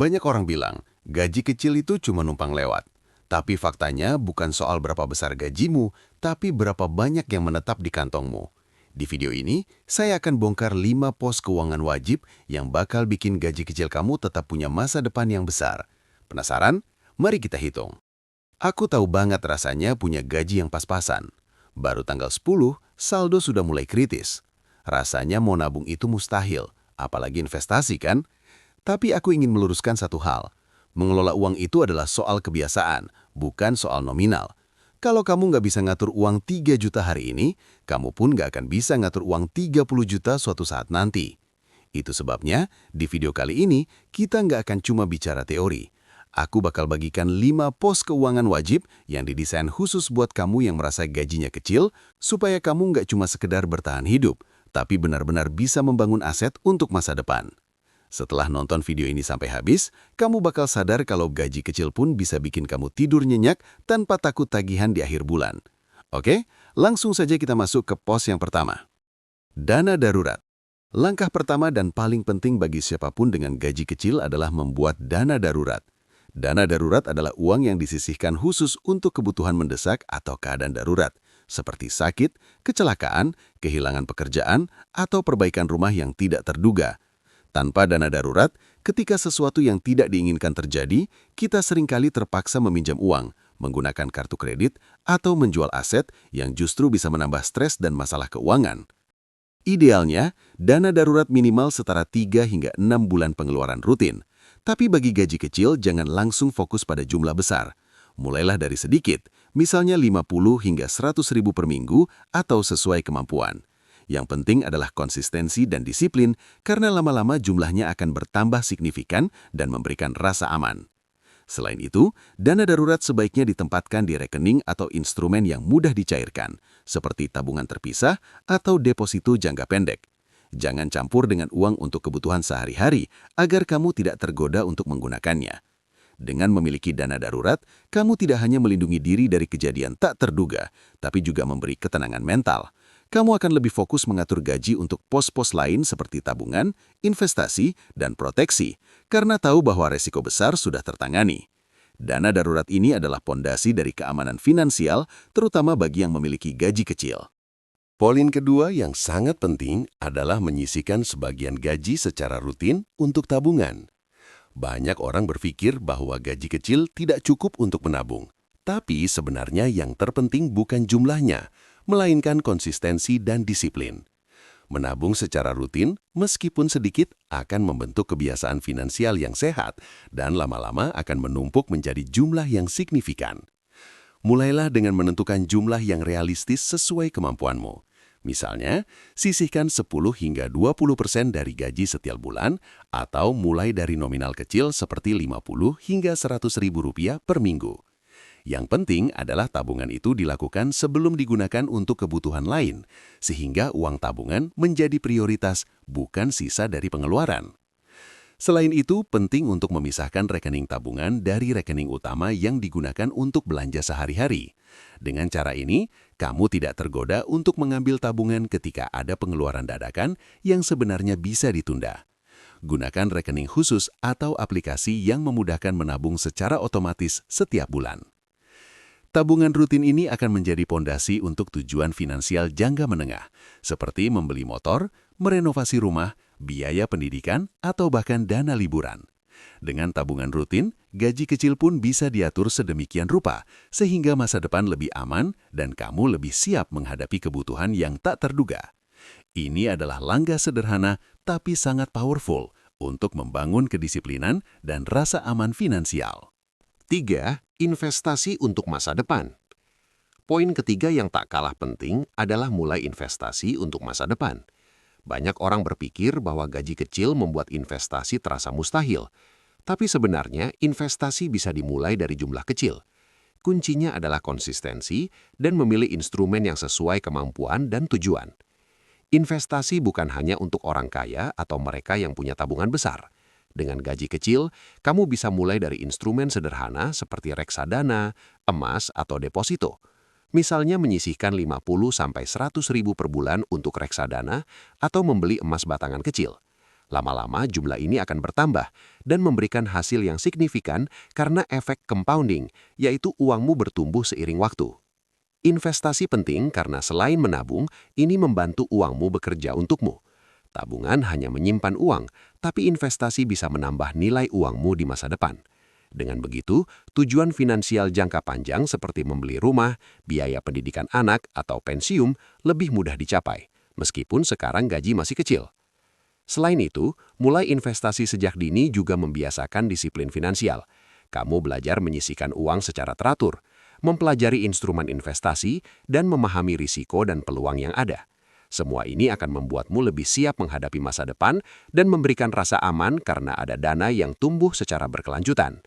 Banyak orang bilang, gaji kecil itu cuma numpang lewat. Tapi faktanya bukan soal berapa besar gajimu, tapi berapa banyak yang menetap di kantongmu. Di video ini, saya akan bongkar 5 pos keuangan wajib yang bakal bikin gaji kecil kamu tetap punya masa depan yang besar. Penasaran? Mari kita hitung. Aku tahu banget rasanya punya gaji yang pas-pasan. Baru tanggal 10, saldo sudah mulai kritis. Rasanya mau nabung itu mustahil, apalagi investasi kan? Tapi aku ingin meluruskan satu hal. Mengelola uang itu adalah soal kebiasaan, bukan soal nominal. Kalau kamu nggak bisa ngatur uang 3 juta hari ini, kamu pun nggak akan bisa ngatur uang 30 juta suatu saat nanti. Itu sebabnya, di video kali ini, kita nggak akan cuma bicara teori. Aku bakal bagikan 5 pos keuangan wajib yang didesain khusus buat kamu yang merasa gajinya kecil, supaya kamu nggak cuma sekedar bertahan hidup, tapi benar-benar bisa membangun aset untuk masa depan. Setelah nonton video ini sampai habis, kamu bakal sadar kalau gaji kecil pun bisa bikin kamu tidur nyenyak tanpa takut tagihan di akhir bulan. Oke, langsung saja kita masuk ke pos yang pertama. Dana darurat. Langkah pertama dan paling penting bagi siapapun dengan gaji kecil adalah membuat dana darurat. Dana darurat adalah uang yang disisihkan khusus untuk kebutuhan mendesak atau keadaan darurat, seperti sakit, kecelakaan, kehilangan pekerjaan, atau perbaikan rumah yang tidak terduga. Tanpa dana darurat, ketika sesuatu yang tidak diinginkan terjadi, kita seringkali terpaksa meminjam uang, menggunakan kartu kredit, atau menjual aset yang justru bisa menambah stres dan masalah keuangan. Idealnya, dana darurat minimal setara 3 hingga 6 bulan pengeluaran rutin. Tapi bagi gaji kecil, jangan langsung fokus pada jumlah besar. Mulailah dari sedikit, misalnya 50 hingga 100 ribu per minggu atau sesuai kemampuan. Yang penting adalah konsistensi dan disiplin, karena lama-lama jumlahnya akan bertambah signifikan dan memberikan rasa aman. Selain itu, dana darurat sebaiknya ditempatkan di rekening atau instrumen yang mudah dicairkan, seperti tabungan terpisah atau deposito jangka pendek. Jangan campur dengan uang untuk kebutuhan sehari-hari, agar kamu tidak tergoda untuk menggunakannya. Dengan memiliki dana darurat, kamu tidak hanya melindungi diri dari kejadian tak terduga, tapi juga memberi ketenangan mental. Kamu akan lebih fokus mengatur gaji untuk pos-pos lain seperti tabungan, investasi, dan proteksi, karena tahu bahwa resiko besar sudah tertangani. Dana darurat ini adalah pondasi dari keamanan finansial, terutama bagi yang memiliki gaji kecil. Poin kedua yang sangat penting adalah menyisihkan sebagian gaji secara rutin untuk tabungan. Banyak orang berpikir bahwa gaji kecil tidak cukup untuk menabung. Tapi sebenarnya yang terpenting bukan jumlahnya, melainkan konsistensi dan disiplin. Menabung secara rutin, meskipun sedikit, akan membentuk kebiasaan finansial yang sehat dan lama-lama akan menumpuk menjadi jumlah yang signifikan. Mulailah dengan menentukan jumlah yang realistis sesuai kemampuanmu. Misalnya, sisihkan 10 hingga 20% dari gaji setiap bulan atau mulai dari nominal kecil seperti 50 hingga 100 ribu rupiah per minggu. Yang penting adalah tabungan itu dilakukan sebelum digunakan untuk kebutuhan lain, sehingga uang tabungan menjadi prioritas, bukan sisa dari pengeluaran. Selain itu, penting untuk memisahkan rekening tabungan dari rekening utama yang digunakan untuk belanja sehari-hari. Dengan cara ini, kamu tidak tergoda untuk mengambil tabungan ketika ada pengeluaran dadakan yang sebenarnya bisa ditunda. Gunakan rekening khusus atau aplikasi yang memudahkan menabung secara otomatis setiap bulan. Tabungan rutin ini akan menjadi pondasi untuk tujuan finansial jangka menengah, seperti membeli motor, merenovasi rumah, biaya pendidikan, atau bahkan dana liburan. Dengan tabungan rutin, gaji kecil pun bisa diatur sedemikian rupa, sehingga masa depan lebih aman dan kamu lebih siap menghadapi kebutuhan yang tak terduga. Ini adalah langkah sederhana tapi sangat powerful untuk membangun kedisiplinan dan rasa aman finansial. 3. Investasi untuk masa depan. Poin ketiga yang tak kalah penting adalah mulai investasi untuk masa depan. Banyak orang berpikir bahwa gaji kecil membuat investasi terasa mustahil. Tapi sebenarnya investasi bisa dimulai dari jumlah kecil. Kuncinya adalah konsistensi dan memilih instrumen yang sesuai kemampuan dan tujuan. Investasi bukan hanya untuk orang kaya atau mereka yang punya tabungan besar. Dengan gaji kecil, kamu bisa mulai dari instrumen sederhana seperti reksadana, emas, atau deposito. Misalnya menyisihkan 50 sampai 100 ribu per bulan untuk reksadana atau membeli emas batangan kecil. Lama-lama jumlah ini akan bertambah dan memberikan hasil yang signifikan karena efek compounding, yaitu uangmu bertumbuh seiring waktu. Investasi penting karena selain menabung, ini membantu uangmu bekerja untukmu. Tabungan hanya menyimpan uang, tapi investasi bisa menambah nilai uangmu di masa depan. Dengan begitu, tujuan finansial jangka panjang seperti membeli rumah, biaya pendidikan anak, atau pensiun lebih mudah dicapai, meskipun sekarang gaji masih kecil. Selain itu, mulai investasi sejak dini juga membiasakan disiplin finansial. Kamu belajar menyisihkan uang secara teratur, mempelajari instrumen investasi, dan memahami risiko dan peluang yang ada. Semua ini akan membuatmu lebih siap menghadapi masa depan dan memberikan rasa aman karena ada dana yang tumbuh secara berkelanjutan.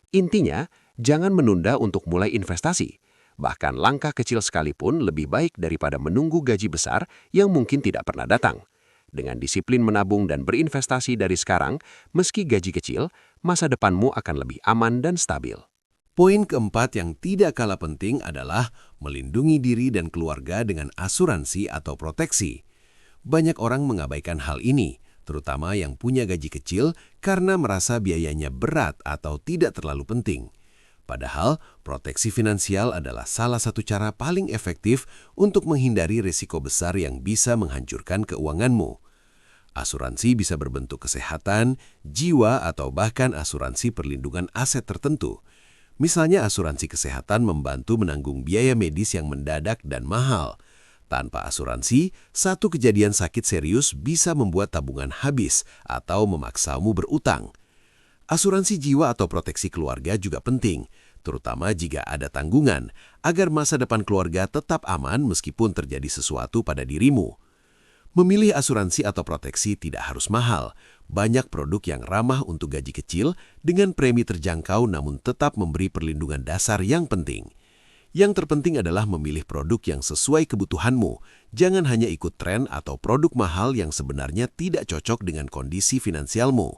Intinya, jangan menunda untuk mulai investasi. Bahkan langkah kecil sekalipun lebih baik daripada menunggu gaji besar yang mungkin tidak pernah datang. Dengan disiplin menabung dan berinvestasi dari sekarang, meski gaji kecil, masa depanmu akan lebih aman dan stabil. Poin keempat yang tidak kalah penting adalah melindungi diri dan keluarga dengan asuransi atau proteksi. Banyak orang mengabaikan hal ini, terutama yang punya gaji kecil karena merasa biayanya berat atau tidak terlalu penting. Padahal, proteksi finansial adalah salah satu cara paling efektif untuk menghindari risiko besar yang bisa menghancurkan keuanganmu. Asuransi bisa berbentuk kesehatan, jiwa, atau bahkan asuransi perlindungan aset tertentu. Misalnya asuransi kesehatan membantu menanggung biaya medis yang mendadak dan mahal. Tanpa asuransi, satu kejadian sakit serius bisa membuat tabungan habis atau memaksamu berutang. Asuransi jiwa atau proteksi keluarga juga penting, terutama jika ada tanggungan, agar masa depan keluarga tetap aman meskipun terjadi sesuatu pada dirimu. Memilih asuransi atau proteksi tidak harus mahal. Banyak produk yang ramah untuk gaji kecil dengan premi terjangkau namun tetap memberi perlindungan dasar yang penting. Yang terpenting adalah memilih produk yang sesuai kebutuhanmu. Jangan hanya ikut tren atau produk mahal yang sebenarnya tidak cocok dengan kondisi finansialmu.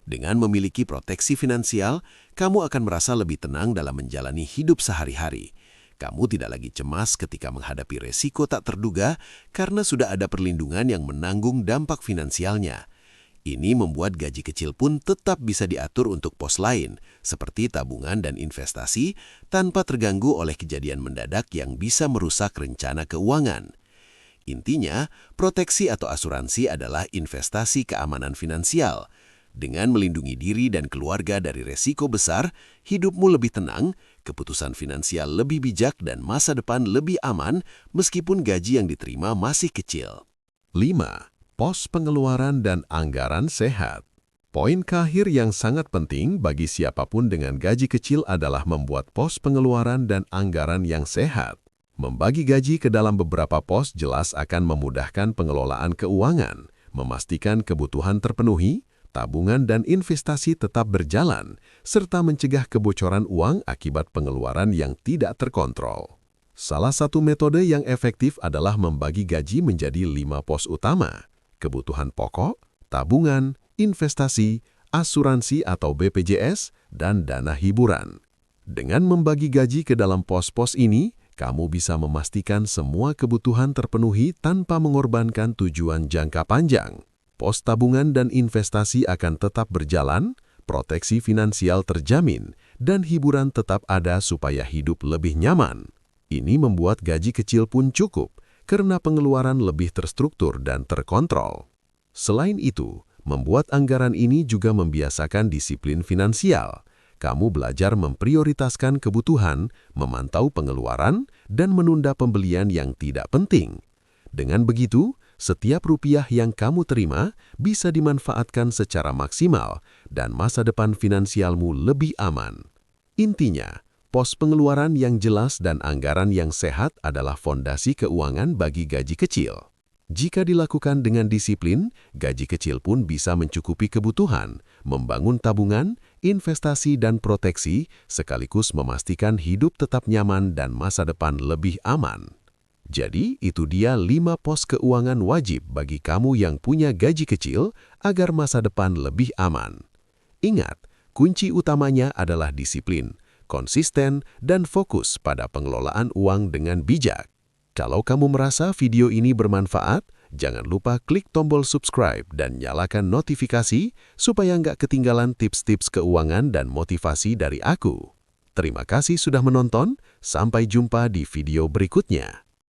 Dengan memiliki proteksi finansial, kamu akan merasa lebih tenang dalam menjalani hidup sehari-hari. Kamu tidak lagi cemas ketika menghadapi resiko tak terduga karena sudah ada perlindungan yang menanggung dampak finansialnya. Ini membuat gaji kecil pun tetap bisa diatur untuk pos lain, seperti tabungan dan investasi, tanpa terganggu oleh kejadian mendadak yang bisa merusak rencana keuangan. Intinya, proteksi atau asuransi adalah investasi keamanan finansial. Dengan melindungi diri dan keluarga dari resiko besar, hidupmu lebih tenang, keputusan finansial lebih bijak, dan masa depan lebih aman meskipun gaji yang diterima masih kecil. 5. Pos pengeluaran dan anggaran sehat. Poin terakhir yang sangat penting bagi siapapun dengan gaji kecil adalah membuat pos pengeluaran dan anggaran yang sehat. Membagi gaji ke dalam beberapa pos jelas akan memudahkan pengelolaan keuangan, memastikan kebutuhan terpenuhi, tabungan dan investasi tetap berjalan, serta mencegah kebocoran uang akibat pengeluaran yang tidak terkontrol. Salah satu metode yang efektif adalah membagi gaji menjadi 5 pos utama: kebutuhan pokok, tabungan, investasi, asuransi atau BPJS, dan dana hiburan. Dengan membagi gaji ke dalam pos-pos ini, kamu bisa memastikan semua kebutuhan terpenuhi tanpa mengorbankan tujuan jangka panjang. Pos tabungan dan investasi akan tetap berjalan, proteksi finansial terjamin, dan hiburan tetap ada supaya hidup lebih nyaman. Ini membuat gaji kecil pun cukup, karena pengeluaran lebih terstruktur dan terkontrol. Selain itu, membuat anggaran ini juga membiasakan disiplin finansial. Kamu belajar memprioritaskan kebutuhan, memantau pengeluaran, dan menunda pembelian yang tidak penting. Dengan begitu, setiap rupiah yang kamu terima bisa dimanfaatkan secara maksimal dan masa depan finansialmu lebih aman. Intinya, pos pengeluaran yang jelas dan anggaran yang sehat adalah fondasi keuangan bagi gaji kecil. Jika dilakukan dengan disiplin, gaji kecil pun bisa mencukupi kebutuhan, membangun tabungan, investasi dan proteksi, sekaligus memastikan hidup tetap nyaman dan masa depan lebih aman. Jadi, itu dia 5 pos keuangan wajib bagi kamu yang punya gaji kecil agar masa depan lebih aman. Ingat, kunci utamanya adalah disiplin, konsisten, dan fokus pada pengelolaan uang dengan bijak. Kalau kamu merasa video ini bermanfaat, Jangan lupa klik tombol subscribe dan nyalakan notifikasi supaya nggak ketinggalan tips-tips keuangan dan motivasi dari aku. Terima kasih sudah menonton, sampai jumpa di video berikutnya.